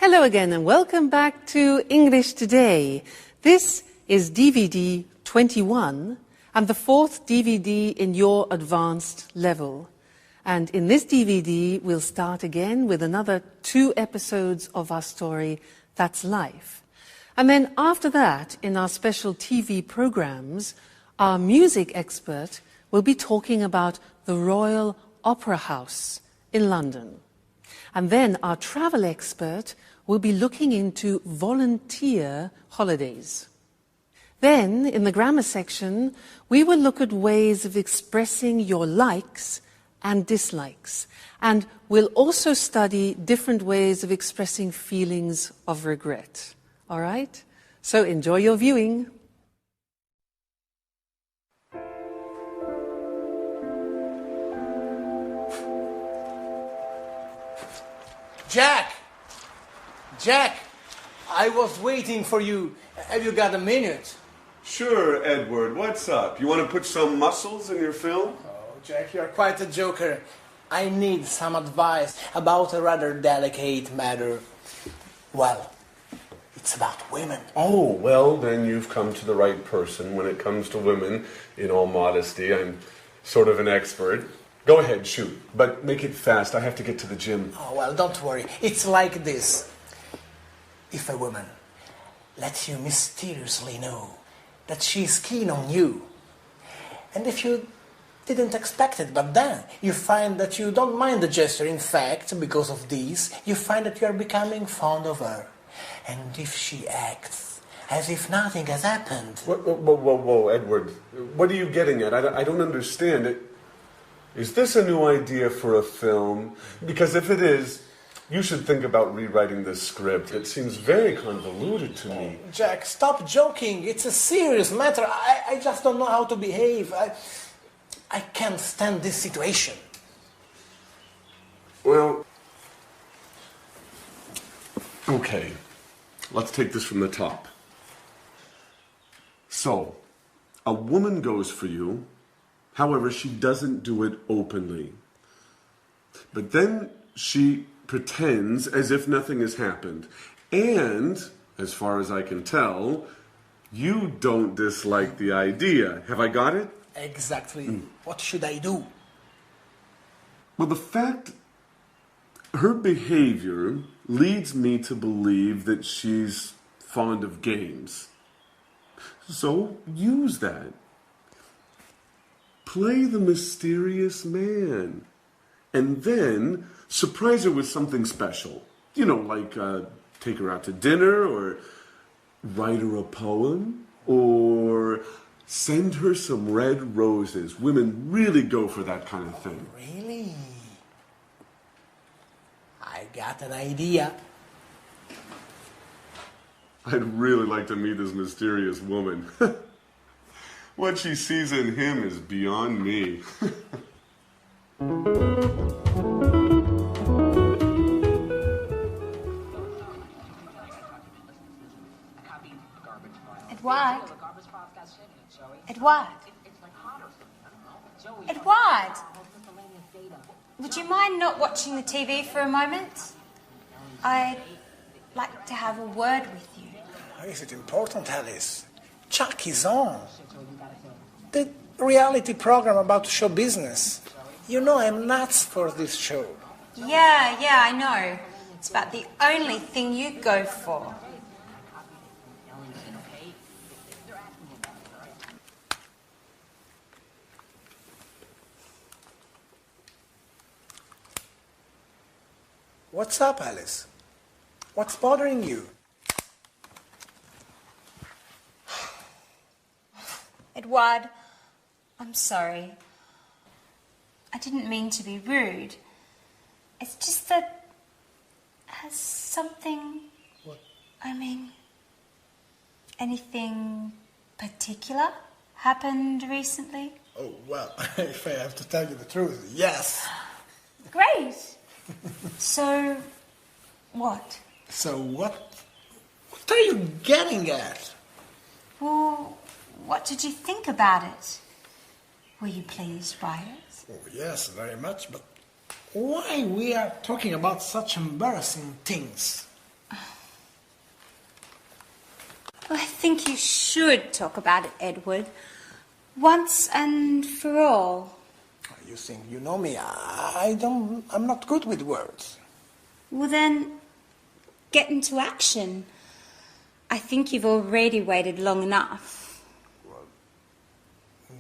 Hello again and welcome back to English Today. This is DVD 21 and the fourth DVD in your advanced level. And in this DVD, we'll start again with another 2 episodes of our story, That's Life. And then after that, in our special TV programs, our music expert will be talking about the Royal Opera House in London. And then our travel expert will be looking into volunteer holidays. Then, in the grammar section, we will look at ways of expressing your likes and dislikes. And we'll also study different ways of expressing feelings of regret. All right? So enjoy your viewing. Jack, I was waiting for you. Have you got a minute? Sure, Edward. What's up? You want to put some muscles in your film? Oh, Jack, you're quite a joker. I need some advice about a rather delicate matter. Well, it's about women. Oh, well, then you've come to the right person when it comes to women. In all modesty, I'm sort of an expert. Go ahead, shoot. But make it fast. I have to get to the gym. Oh, well, don't worry. It's like this. If a woman lets you mysteriously know that she's keen on you, and if you didn't expect it, but then you find that you don't mind the gesture, in fact, because of this, you find that you are becoming fond of her. And if she acts as if nothing has happened... Whoa, Edward. What are you getting at? I don't understand it. Is this a new idea for a film? Because if it is, you should think about rewriting this script. It seems very convoluted to me. Jack, stop joking. It's a serious matter. I just don't know how to behave. I can't stand this situation. Well, okay. Let's take this from the top. So, a woman goes for you. However, she doesn't do it openly. But then she pretends as if nothing has happened. And, as far as I can tell, you don't dislike the idea. Have I got it? Exactly. What should I do? Well, the fact her behavior leads me to believe that she's fond of games. So use that. Play the mysterious man. And then surprise her with something special. You know, like take her out to dinner, or write her a poem, or send her some red roses. Women really go for that kind of thing. Really? I got an idea. I'd really like to meet this mysterious woman. What she sees in him is beyond me. Edward? Edward? Would you mind not watching the TV for a moment? I'd like to have a word with you. Is it important, Alice? Chuck is on. The reality program about show business. You know I'm nuts for this show. Yeah, I know. It's about the only thing you go for. What's up, Alice? What's bothering you? Edward, I'm sorry. I didn't mean to be rude. It's just that... Has something... What? I mean... Anything particular happened recently? Oh, well, if I have to tell you the truth, yes. Great. So, what? So what? What are you getting at? Well, what did you think about it? Were you pleased by it? Oh, yes, very much, but why we are talking about such embarrassing things? think you should talk about it, Edward. Once and for all. You think you know me. I'm not good with words. Well then, get into action. I think you've already waited long enough. Well,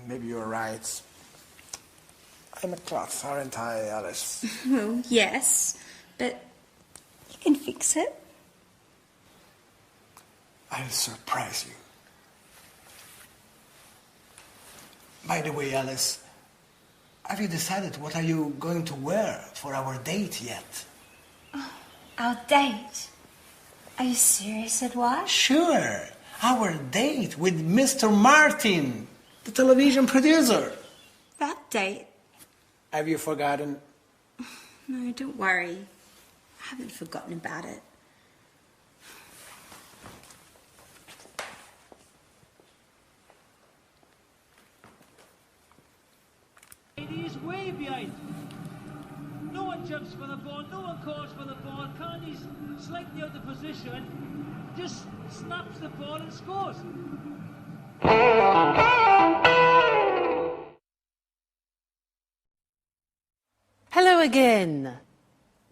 maybe you're right. I'm a klutz, aren't I, Alice? Well, yes, but you can fix it. I'll surprise you. By the way, Alice, have you decided what are you going to wear for our date yet? Oh, our date? Are you serious, Edward? Sure. Our date with Mr. Martin, the television producer. That date? Have you forgotten? No, don't worry. I haven't forgotten about it. He's way behind. No one jumps for the ball, no one calls for the ball. Carney's slightly out of position, just snaps the ball and scores. Hello again,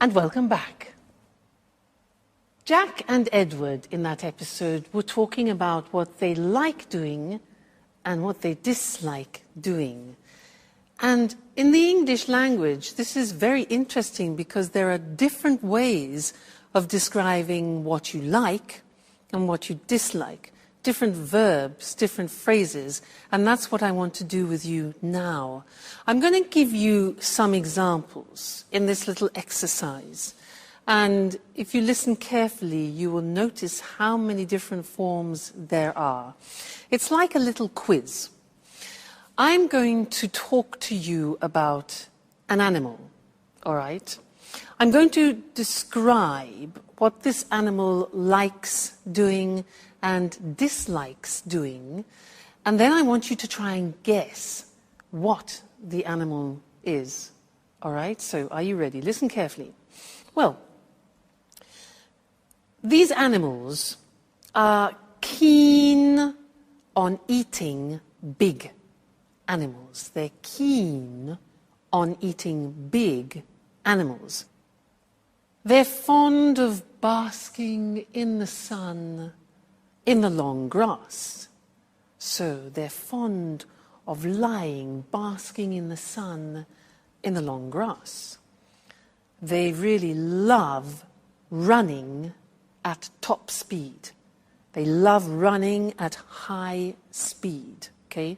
and welcome back. Jack and Edward in that episode were talking about what they like doing and what they dislike doing. And in the English language, this is very interesting because there are different ways of describing what you like and what you dislike. Different verbs, different phrases, and that's what I want to do with you now. I'm going to give you some examples in this little exercise. And if you listen carefully, you will notice how many different forms there are. It's like a little quiz. I'm going to talk to you about an animal, all right? I'm going to describe what this animal likes doing and dislikes doing, and then I want you to try and guess what the animal is, all right? So are you ready? Listen carefully. Well, these animals are keen on eating big animals. They're keen on eating big animals. They're fond of basking in the sun in the long grass. So they're fond of lying, basking in the sun in the long grass. They really love running at top speed. They love running at high speed, okay?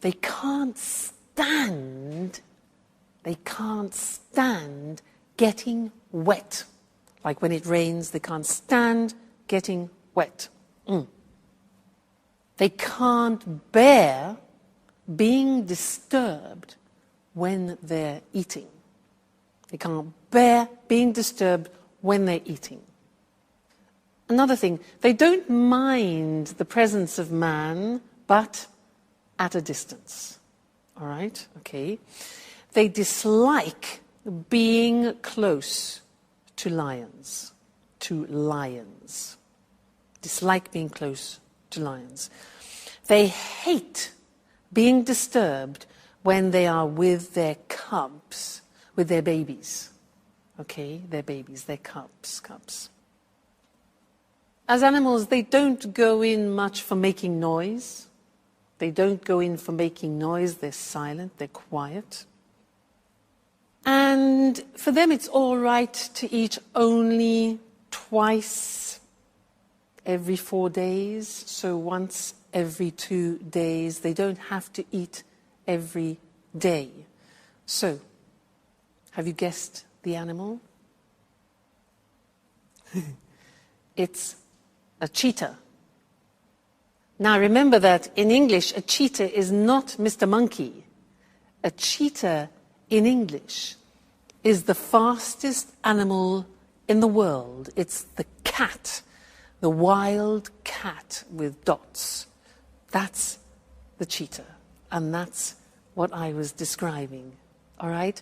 They can't stand getting wet. Like when it rains, they can't stand getting wet. They can't bear being disturbed when they're eating. They can't bear being disturbed when they're eating. Another thing, they don't mind the presence of man, but at a distance. All right? Okay. They dislike being close to lions. Dislike being close to lions. They hate being disturbed when they are with their cubs, with their babies. Okay? Their babies, their cubs. As animals, they don't go in much for making noise. They don't go in for making noise. They're silent. They're quiet. And for them, it's all right to eat only twice every 4 days. So once every 2 days. They don't have to eat every day. So, have you guessed the animal? It's a cheetah. Now remember that in English, a cheetah is not Mr. Monkey. A cheetah in English is the fastest animal in the world. It's the cat, the wild cat with dots. That's the cheetah, and that's what I was describing. All right?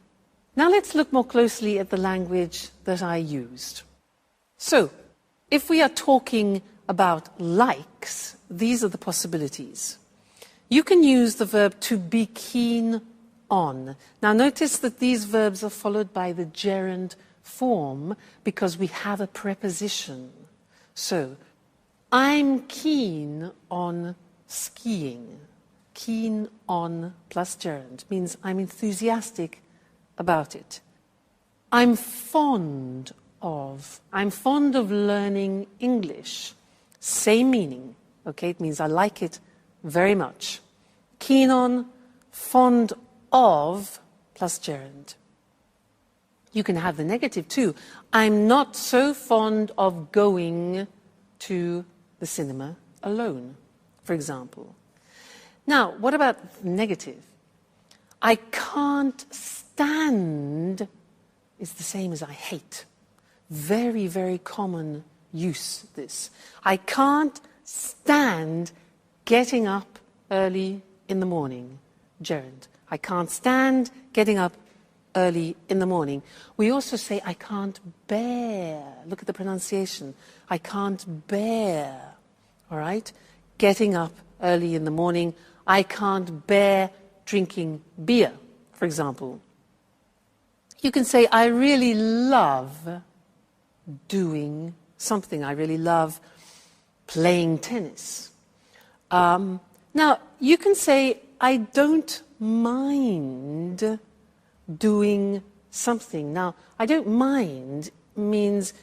Now let's look more closely at the language that I used. So, if we are talking about likes, these are the possibilities. You can use the verb to be keen on. Now notice that these verbs are followed by the gerund form because we have a preposition. So, I'm keen on skiing. Keen on plus gerund means I'm enthusiastic about it. I'm fond of learning English. Same meaning, okay? It means I like it very much. Keen on, fond of, plus gerund. You can have the negative too. I'm not so fond of going to the cinema alone, for example. Now, what about negative? I can't stand is the same as I hate. Very, very common use, this. I can't stand getting up early in the morning. Gerund. I can't stand getting up early in the morning. We also say, I can't bear. Look at the pronunciation. I can't bear. All right? Getting up early in the morning. I can't bear drinking beer, for example. You can say, I really love doing something. I really love playing tennis. Now, you can say, I don't mind doing something. Now, I don't mind means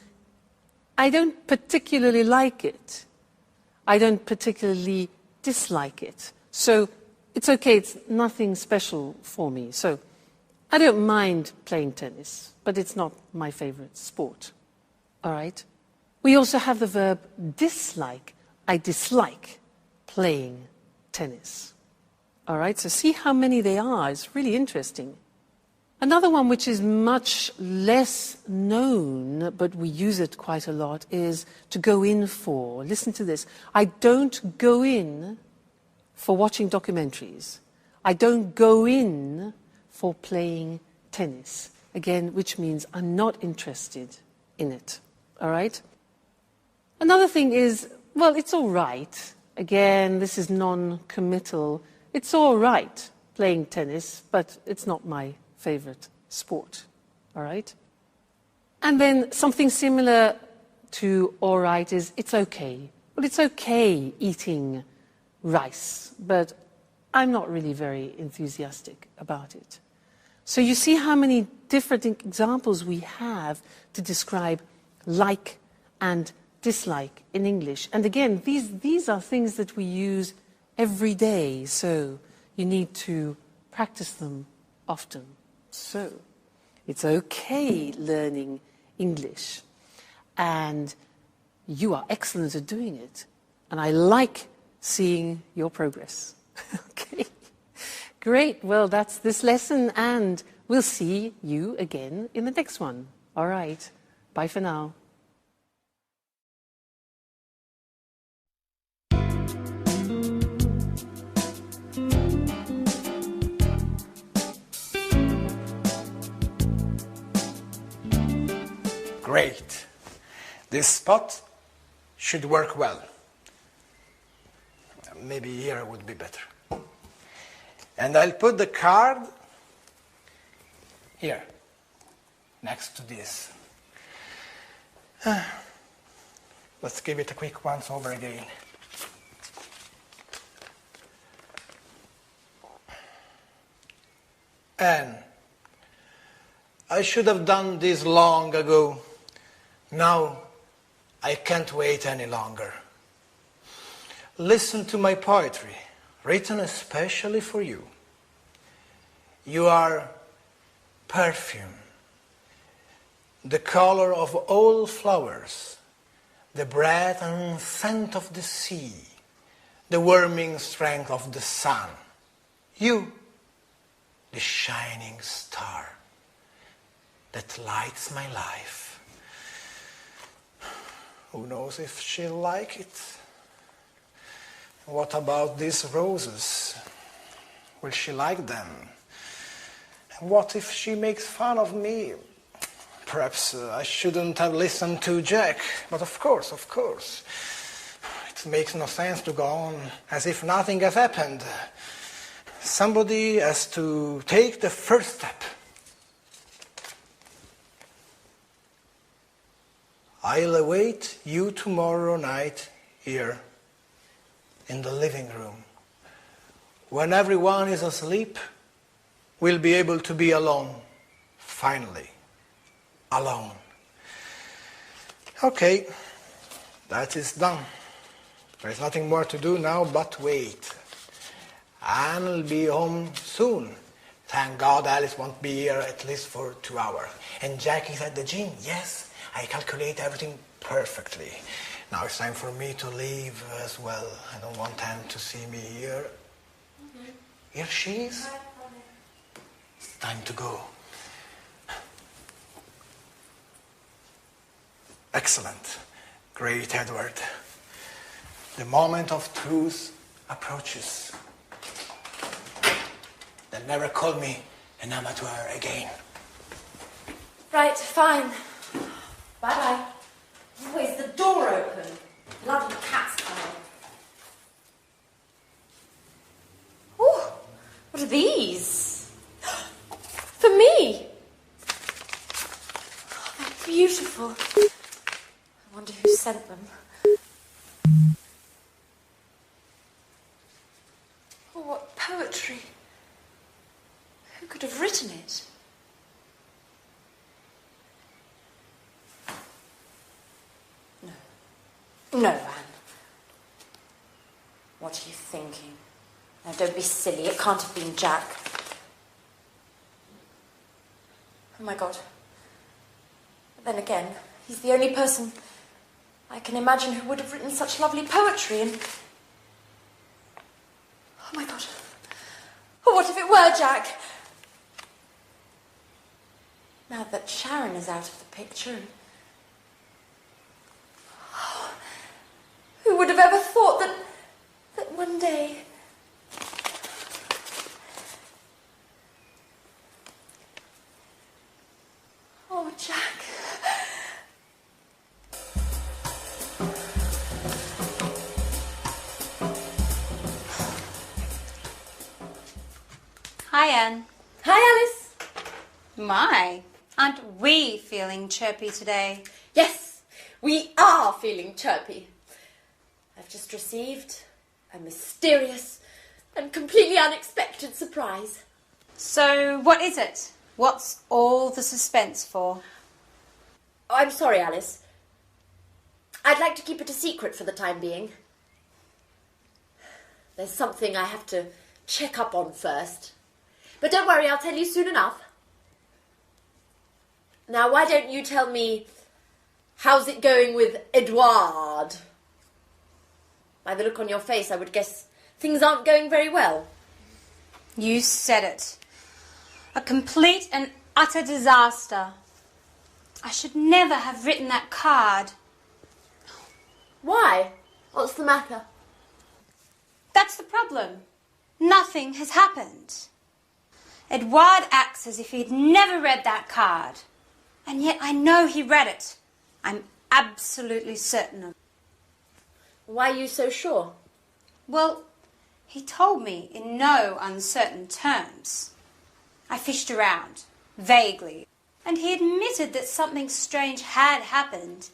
I don't particularly like it. I don't particularly dislike it. So it's okay, it's nothing special for me. So I don't mind playing tennis, but it's not my favorite sport. All right? We also have the verb dislike. I dislike playing tennis. All right? So see how many they are. It's really interesting. Another one which is much less known, but we use it quite a lot, is to go in for. Listen to this. I don't go in for watching documentaries. I don't go in for playing tennis. Again, which means I'm not interested in it. All right? Another thing is, well, it's all right. Again, this is non-committal. It's all right playing tennis, but it's not my favorite sport. All right? And then something similar to all right is it's okay. Well, it's okay eating rice, but I'm not really very enthusiastic about it. So you see how many different examples we have to describe like and dislike in English. And again, these are things that we use every day, so you need to practice them often. So it's okay learning English, and you are excellent at doing it, and I like seeing your progress. Okay, great. Well, that's this lesson, and we'll see you again in the next one. All right, bye for now. Great. This spot should work well. Maybe here would be better. And I'll put the card here, next to this. Let's give it a quick once over again. And I should have done this long ago. Now I can't wait any longer. Listen to my poetry, written especially for you. You are perfume, the color of all flowers, the breath and scent of the sea, the warming strength of the sun. You, the shining star that lights my life. Who knows if she'll like it? What about these roses? Will she like them? And what if she makes fun of me? Perhaps I shouldn't have listened to Jack, but of course. It makes no sense to go on as if nothing has happened. Somebody has to take the first step. I'll await you tomorrow night here in the living room. When everyone is asleep, we'll be able to be alone. Finally. Alone. Okay, that is done. There's nothing more to do now but wait. Anne will be home soon. Thank God Alice won't be here at least for 2 hours. And Jack is at the gym. Yes, I calculate everything perfectly. Now it's time for me to leave as well. I don't want Anne to see me here. Here she is. It's time to go. Excellent. Great, Edward. The moment of truth approaches. Then never call me an amateur again. Right, fine. Bye-bye. Oh, is the door open? Bloody cat's coming. Oh, what are these? For me? Oh, they're beautiful. I wonder who sent them. Oh, what poetry. Who could have written it? No, Anne. What are you thinking? Now, don't be silly. It can't have been Jack. Oh, my God. But then again, he's the only person I can imagine who would have written such lovely poetry and... Oh, my God. Oh, what if it were Jack? Now that Sharon is out of the picture... Who would have ever thought that one day... Oh, Jack. Hi, Anne. Hi, Alice. My, aren't we feeling chirpy today? Yes, we are feeling chirpy. I've just received a mysterious and completely unexpected surprise. So, what is it? What's all the suspense for? Oh, I'm sorry, Alice. I'd like to keep it a secret for the time being. There's something I have to check up on first. But don't worry, I'll tell you soon enough. Now, why don't you tell me, how's it going with Edouard? By the look on your face, I would guess things aren't going very well. You said it. A complete and utter disaster. I should never have written that card. Why? What's the matter? That's the problem. Nothing has happened. Edouard acts as if he'd never read that card. And yet I know he read it. I'm absolutely certain of it. Why are you so sure? Well, he told me in no uncertain terms. I fished around, vaguely, and he admitted that something strange had happened,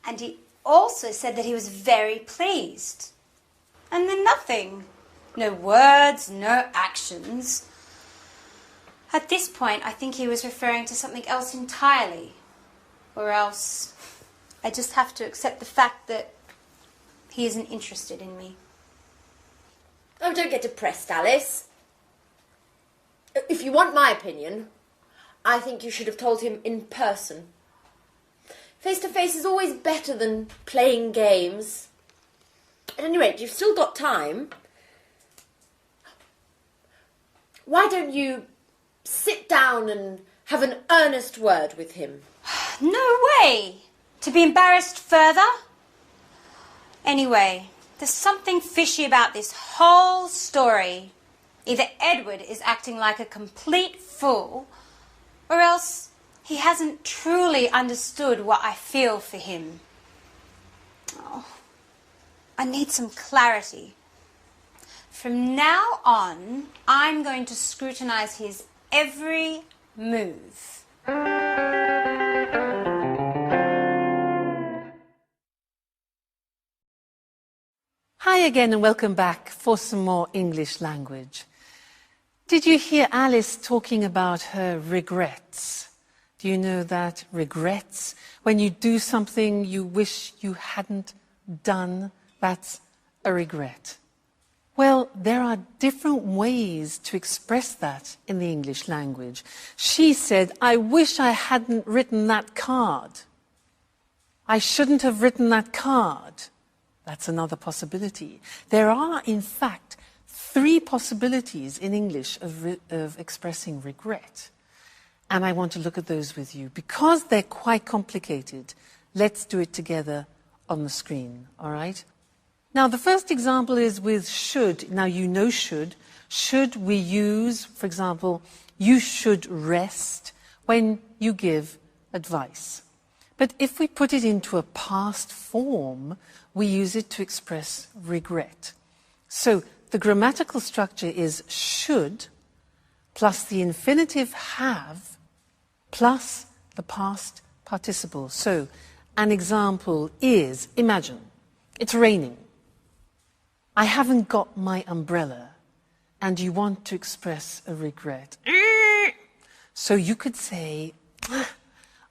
and he also said that he was very pleased. And then nothing. No words, no actions. At this point, I think he was referring to something else entirely. Or else, I just have to accept the fact that he isn't interested in me. Oh, don't get depressed, Alice. If you want my opinion, I think you should have told him in person. Face-to-face is always better than playing games. At any rate, you've still got time. Why don't you sit down and have an earnest word with him? No way! To be embarrassed further? Anyway, there's something fishy about this whole story. Either Edward is acting like a complete fool, or else he hasn't truly understood what I feel for him. Oh, I need some clarity. From now on, I'm going to scrutinize his every move. Hi again and welcome back for some more English language. Did you hear Alice talking about her regrets? Do you know that regrets, when you do something you wish you hadn't done, that's a regret? Well, there are different ways to express that in the English language. She said, I wish I hadn't written that card. I shouldn't have written that card. That's another possibility. There are, in fact, 3 possibilities in English of expressing regret. And I want to look at those with you. Because they're quite complicated, let's do it together on the screen, all right? Now, the first example is with should. Now, you know should. Should we use, for example, you should rest when you give advice. But if we put it into a past form, we use it to express regret. So the grammatical structure is should plus the infinitive have plus the past participle. So an example is, imagine, it's raining. I haven't got my umbrella and you want to express a regret. So you could say,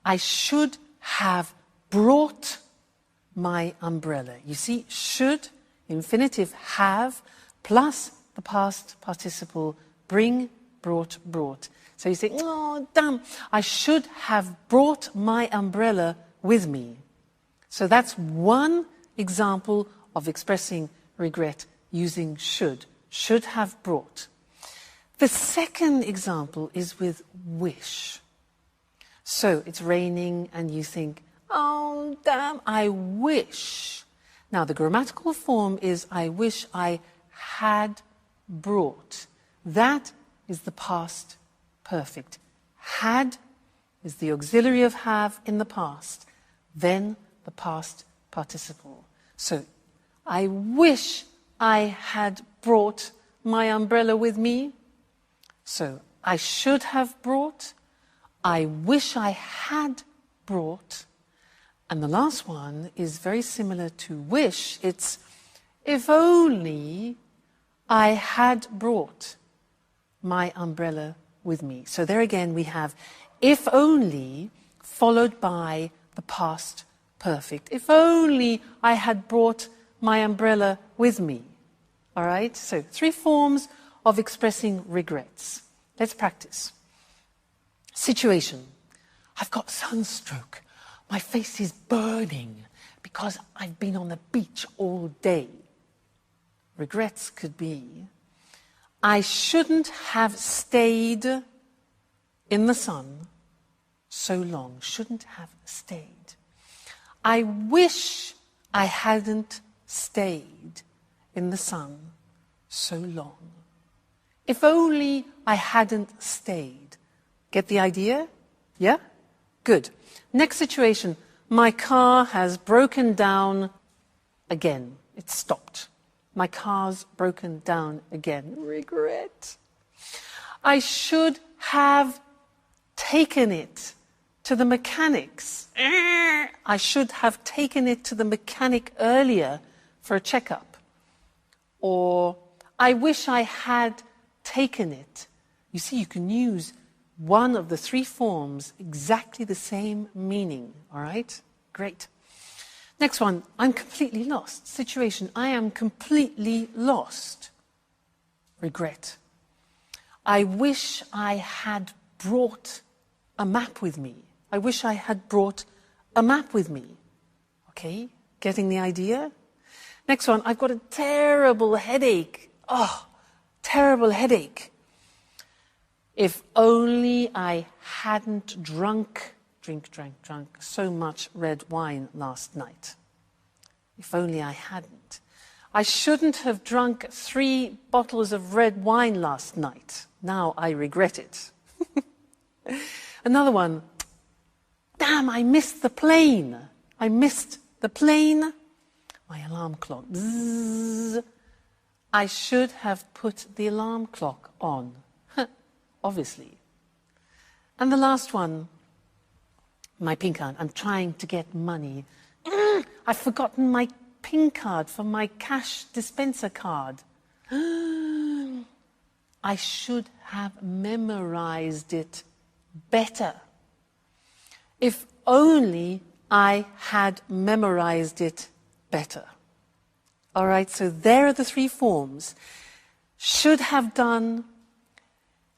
I should have brought my umbrella. You see, should, infinitive have, plus the past participle, bring, brought, brought. So you say, oh, damn, I should have brought my umbrella with me. So that's one example of expressing regret using should. Should have brought. The second example is with wish. So it's raining and you think, oh, damn, I wish. Now, the grammatical form is I wish I had brought. That is the past perfect. Had is the auxiliary of have in the past, then the past participle. So, I wish I had brought my umbrella with me. So, I should have brought. I wish I had brought. And the last one is very similar to wish. It's if only I had brought my umbrella with me. So there again we have if only followed by the past perfect. If only I had brought my umbrella with me. All right? So 3 forms of expressing regrets. Let's practice. Situation. I've got sunstroke. My face is burning because I've been on the beach all day. Regrets could be, I shouldn't have stayed in the sun so long. Shouldn't have stayed. I wish I hadn't stayed in the sun so long. If only I hadn't stayed. Get the idea? Yeah? Good. Next situation. My car has broken down again. It's stopped. My car's broken down again. Regret. I should have taken it to the mechanics. I should have taken it to the mechanic earlier for a checkup. Or, I wish I had taken it. You see, you can use one of the 3 forms, exactly the same meaning. All right? Great. Next one, I'm completely lost. Situation, I am completely lost. Regret. I wish I had brought a map with me. I wish I had brought a map with me. Okay, getting the idea? Next one, I've got a terrible headache. Oh, terrible headache. If only I hadn't drank so much red wine last night. If only I hadn't. I shouldn't have drunk 3 bottles of red wine last night. Now I regret it. Another one. Damn, I missed the plane. I missed the plane. My alarm clock. Bzzz. I should have put the alarm clock on. Obviously. And the last one, my PIN card. I'm trying to get money. I've forgotten my PIN card for my cash dispenser card. I should have memorized it better. If only I had memorized it better. All right, so there are the three forms. Should have done,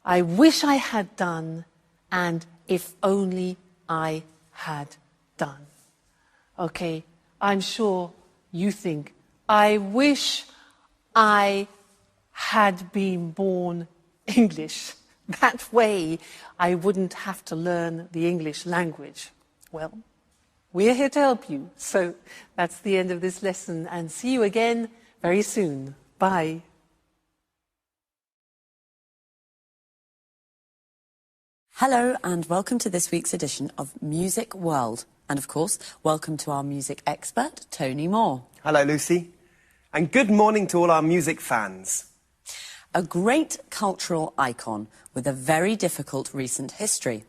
I wish I had done, and if only I had done. Okay, I'm sure you think, I wish I had been born English. That way I wouldn't have to learn the English language. Well, we're here to help you. So that's the end of this lesson, and see you again very soon. Bye. Hello and welcome to this week's edition of Music World. And of course, welcome to our music expert, Tony Moore. Hello, Lucy. And good morning to all our music fans. A great cultural icon with a very difficult recent history.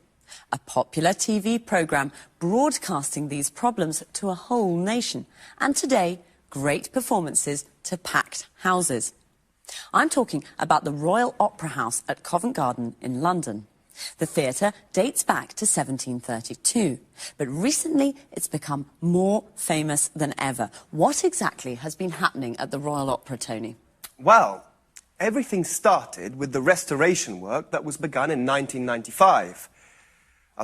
A popular TV programme broadcasting these problems to a whole nation. And today, great performances to packed houses. I'm talking about the Royal Opera House at Covent Garden in London. The theatre dates back to 1732, but recently it's become more famous than ever. What exactly has been happening at the Royal Opera, Tony? Well, everything started with the restoration work that was begun in 1995.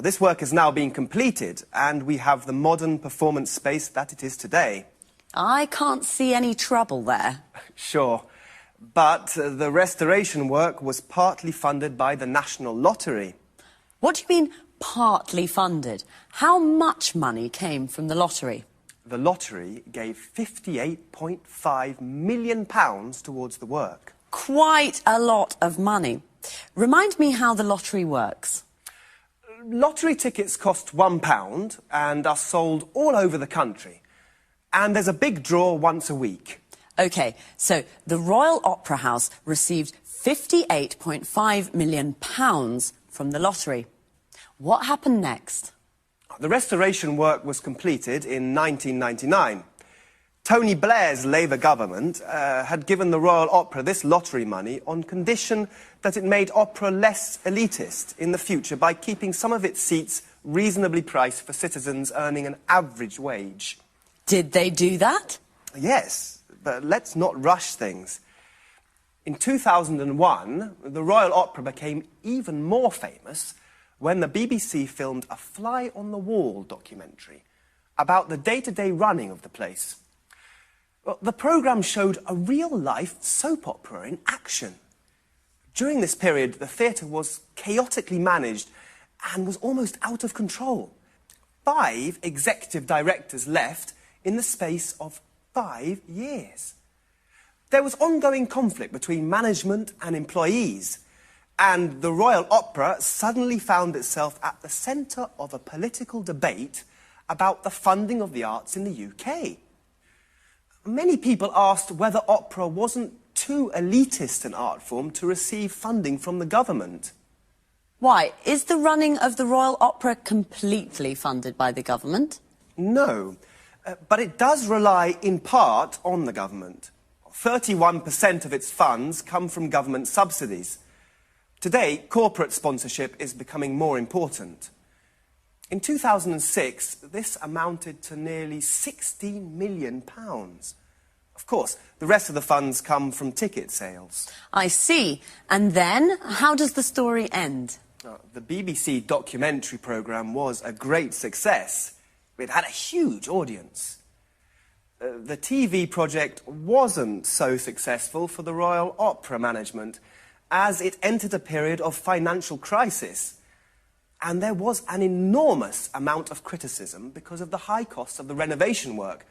This work is now being completed, and we have the modern performance space that it is today. I can't see any trouble there. Sure. But the restoration work was partly funded by the National Lottery. What do you mean, partly funded? How much money came from the lottery? The lottery gave £58.5 million towards the work. Quite a lot of money. Remind me how the lottery works. Lottery tickets cost £1 and are sold all over the country. And there's a big draw once a week. OK, so the Royal Opera House received £58.5 million from the lottery. What happened next? The restoration work was completed in 1999. Tony Blair's Labour government had given the Royal Opera this lottery money on condition that it made opera less elitist in the future by keeping some of its seats reasonably priced for citizens earning an average wage. Did they do that? Yes. But let's not rush things. In 2001, the Royal Opera became even more famous when the BBC filmed a fly-on-the-wall documentary about the day-to-day running of the place. Well, the programme showed a real-life soap opera in action. During this period, the theatre was chaotically managed and was almost out of control. 5 executive directors left in the space of 5 years. There was ongoing conflict between management and employees, and the Royal Opera suddenly found itself at the centre of a political debate about the funding of the arts in the UK. Many people asked whether opera wasn't too elitist an art form to receive funding from the government. Why? Is the running of the Royal Opera completely funded by the government? No. But it does rely in part on the government. 31% of its funds come from government subsidies. Today, corporate sponsorship is becoming more important. In 2006, this amounted to nearly £16 million. Of course, the rest of the funds come from ticket sales. I see. And then, how does the story end? The BBC documentary programme was a great success. It had a huge audience. The TV project wasn't so successful for the Royal Opera management, as it entered a period of financial crisis. And there was an enormous amount of criticism because of the high cost of the renovation work,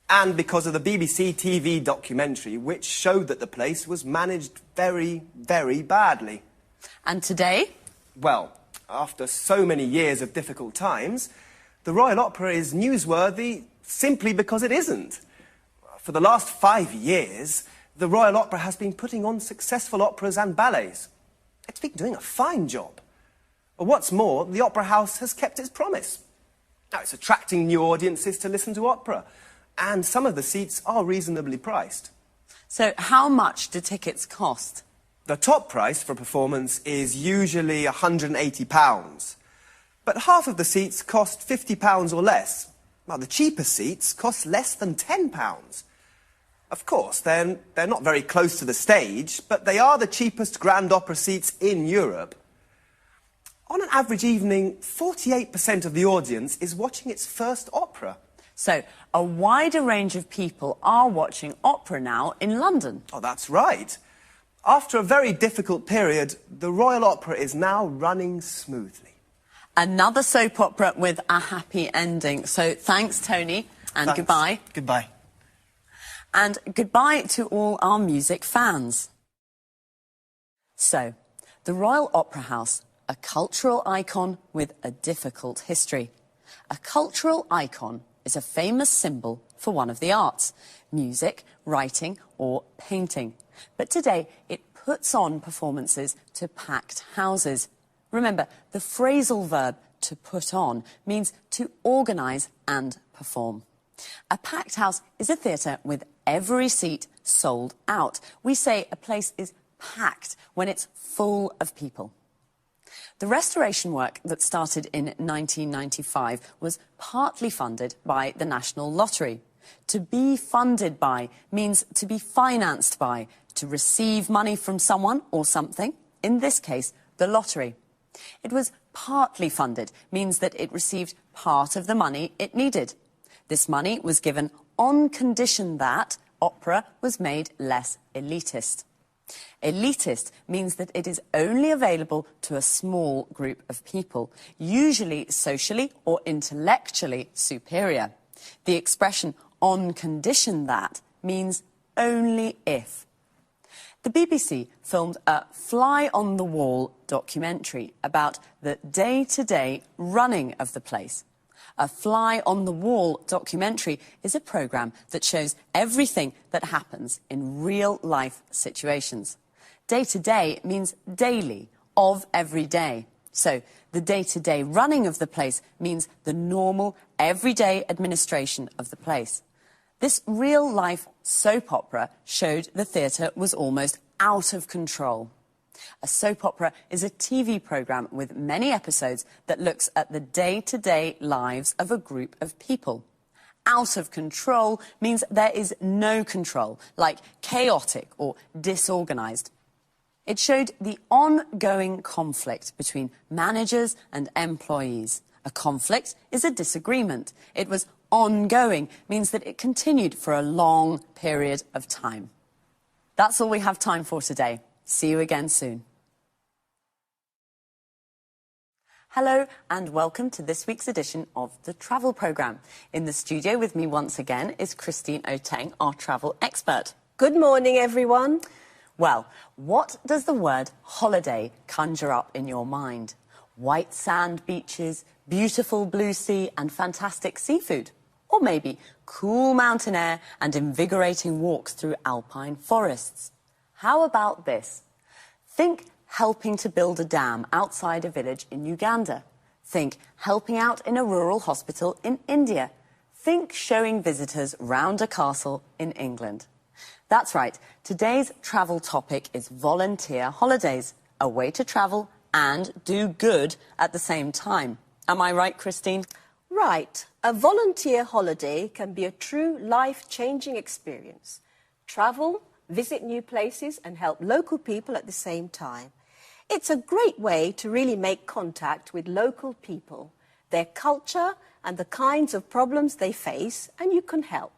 and because of the BBC TV documentary, which showed that the place was managed very, very badly. And today? Well, after so many years of difficult times, the Royal Opera is newsworthy simply because it isn't. For the last 5 years, the Royal Opera has been putting on successful operas and ballets. It's been doing a fine job. What's more, the Opera House has kept its promise. Now, it's attracting new audiences to listen to opera, and some of the seats are reasonably priced. So how much do tickets cost? The top price for a performance is usually £180, but half of the seats cost £50 or less. Now, the cheaper seats cost less than £10. Of course, they're not very close to the stage, but they are the cheapest grand opera seats in Europe. On an average evening, 48% of the audience is watching its first opera. So, a wider range of people are watching opera now in London. Oh, that's right. After a very difficult period, the Royal Opera is now running smoothly. Another soap opera with a happy ending. So, thanks, Tony, and Thanks. goodbye. Goodbye. And goodbye to all our music fans. So, the Royal Opera House, a cultural icon with a difficult history. A cultural icon is a famous symbol for one of the arts, music, writing or painting. But today it puts on performances to packed houses. Remember, the phrasal verb to put on means to organise and perform. A packed house is a theatre with every seat sold out. We say a place is packed when it's full of people. The restoration work that started in 1995 was partly funded by the National Lottery. To be funded by means to be financed by, to receive money from someone or something, in this case, the lottery. It was partly funded, means that it received part of the money it needed. This money was given on condition that opera was made less elitist. Elitist means that it is only available to a small group of people, usually socially or intellectually superior. The expression on condition that means only if. The BBC filmed a fly-on-the-wall documentary about the day-to-day running of the place. A fly-on-the-wall documentary is a programme that shows everything that happens in real-life situations. Day-to-day means daily, of every day. So the day-to-day running of the place means the normal, everyday administration of the place. This real-life soap opera showed the theatre was almost out of control. A soap opera is a TV programme with many episodes that looks at the day-to-day lives of a group of people. Out of control means there is no control, like chaotic or disorganised. It showed the ongoing conflict between managers and employees. A conflict is a disagreement. It was ongoing, means that it continued for a long period of time. That's all we have time for today. See you again soon. Hello and welcome to this week's edition of the Travel Programme. In the studio with me once again is Christine Oteng, our travel expert. Good morning, everyone. Well, what does the word holiday conjure up in your mind? White sand beaches, beautiful blue sea and fantastic seafood? Or maybe cool mountain air and invigorating walks through alpine forests? How about this? Think helping to build a dam outside a village in Uganda. Think helping out in a rural hospital in India. Think showing visitors round a castle in England. That's right, today's travel topic is volunteer holidays, a way to travel and do good at the same time. Am I right, Christine? Right. A volunteer holiday can be a true life-changing experience. Travel, visit new places and help local people at the same time. It's a great way to really make contact with local people, their culture and the kinds of problems they face, and you can help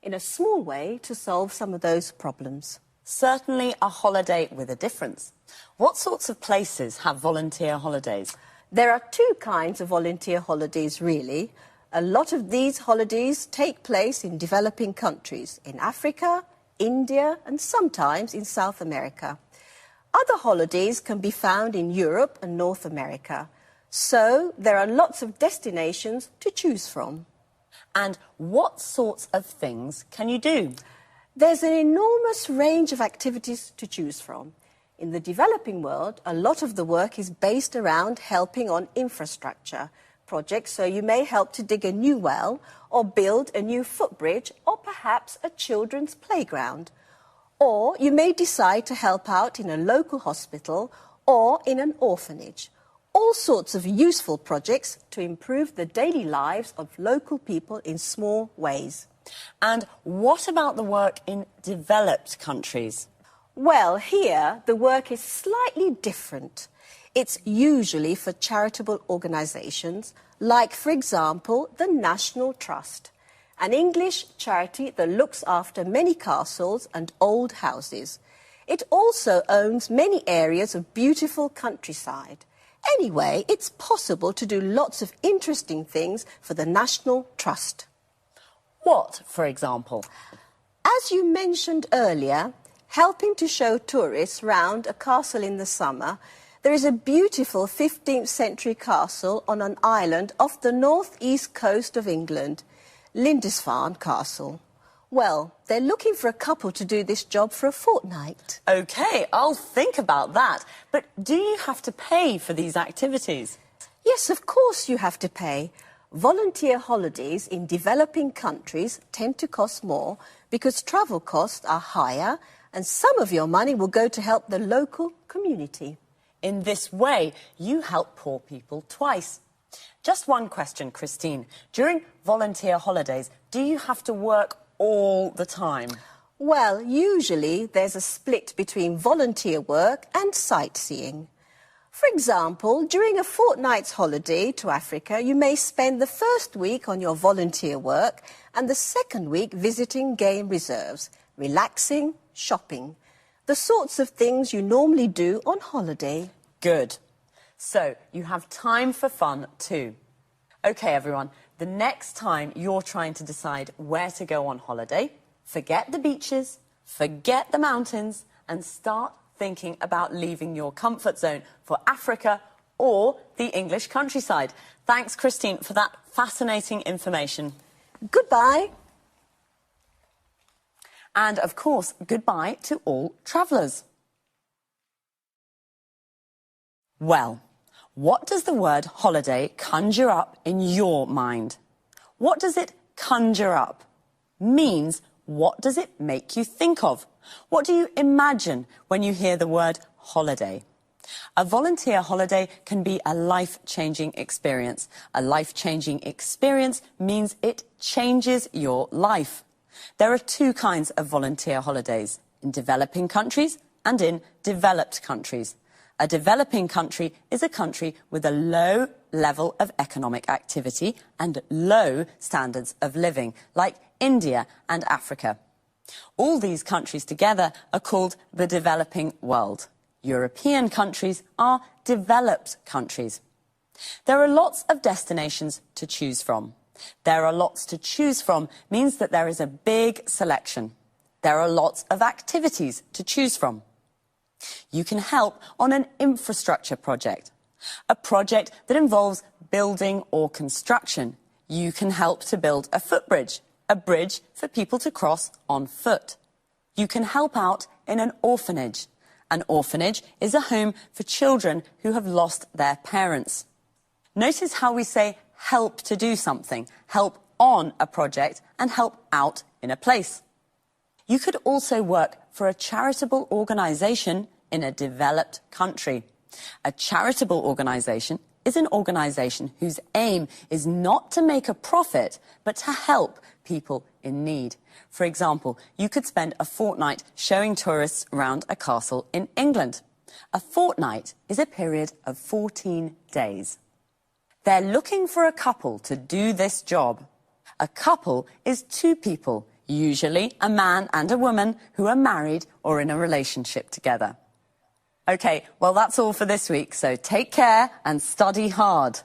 in a small way to solve some of those problems. Certainly a holiday with a difference. What sorts of places have volunteer holidays? There are two kinds of volunteer holidays, really. A lot of these holidays take place in developing countries, in Africa, India, and sometimes in South America. Other holidays can be found in Europe and North America. So there are lots of destinations to choose from. And what sorts of things can you do? There's an enormous range of activities to choose from. In the developing world, a lot of the work is based around helping on infrastructure projects, so you may help to dig a new well or build a new footbridge or perhaps a children's playground. Or you may decide to help out in a local hospital or in an orphanage. All sorts of useful projects to improve the daily lives of local people in small ways. And what about the work in developed countries? Well, here the work is slightly different. It's usually for charitable organisations, like, for example, the National Trust, an English charity that looks after many castles and old houses. It also owns many areas of beautiful countryside. Anyway, it's possible to do lots of interesting things for the National Trust. What, for example? As you mentioned earlier, helping to show tourists round a castle in the summer, there is a beautiful 15th century castle on an island off the north-east coast of England, Lindisfarne Castle. Well, they're looking for a couple to do this job for a fortnight. OK, I'll think about that. But do you have to pay for these activities? Yes, of course you have to pay. Volunteer holidays in developing countries tend to cost more because travel costs are higher and some of your money will go to help the local community. In this way, you help poor people twice. Just one question, Christine. During volunteer holidays, do you have to work all the time? Well, usually there's a split between volunteer work and sightseeing. For example, during a fortnight's holiday to Africa, you may spend the first week on your volunteer work and the second week visiting game reserves, relaxing, shopping. The sorts of things you normally do on holiday. Good. So, you have time for fun too. OK, everyone, the next time you're trying to decide where to go on holiday, forget the beaches, forget the mountains, and start thinking about leaving your comfort zone for Africa or the English countryside. Thanks, Christine, for that fascinating information. Goodbye. And, of course, goodbye to all travellers. Well, what does the word holiday conjure up in your mind? What does it conjure up? Means, what does it make you think of? What do you imagine when you hear the word holiday? A volunteer holiday can be a life-changing experience. A life-changing experience means it changes your life. There are two kinds of volunteer holidays, in developing countries and in developed countries. A developing country is a country with a low level of economic activity and low standards of living, like India and Africa. All these countries together are called the developing world. European countries are developed countries. There are lots of destinations to choose from. There are lots to choose from means that there is a big selection. There are lots of activities to choose from. You can help on an infrastructure project, a project that involves building or construction. You can help to build a footbridge, a bridge for people to cross on foot. You can help out in an orphanage. An orphanage is a home for children who have lost their parents. Notice how we say help to do something, help on a project, and help out in a place. You could also work for a charitable organisation in a developed country. A charitable organisation is an organisation whose aim is not to make a profit, but to help people in need. For example, you could spend a fortnight showing tourists around a castle in England. A fortnight is a period of 14 days. They're looking for a couple to do this job. A couple is two people, usually a man and a woman who are married or in a relationship together. OK, well, that's all for this week, so take care and study hard.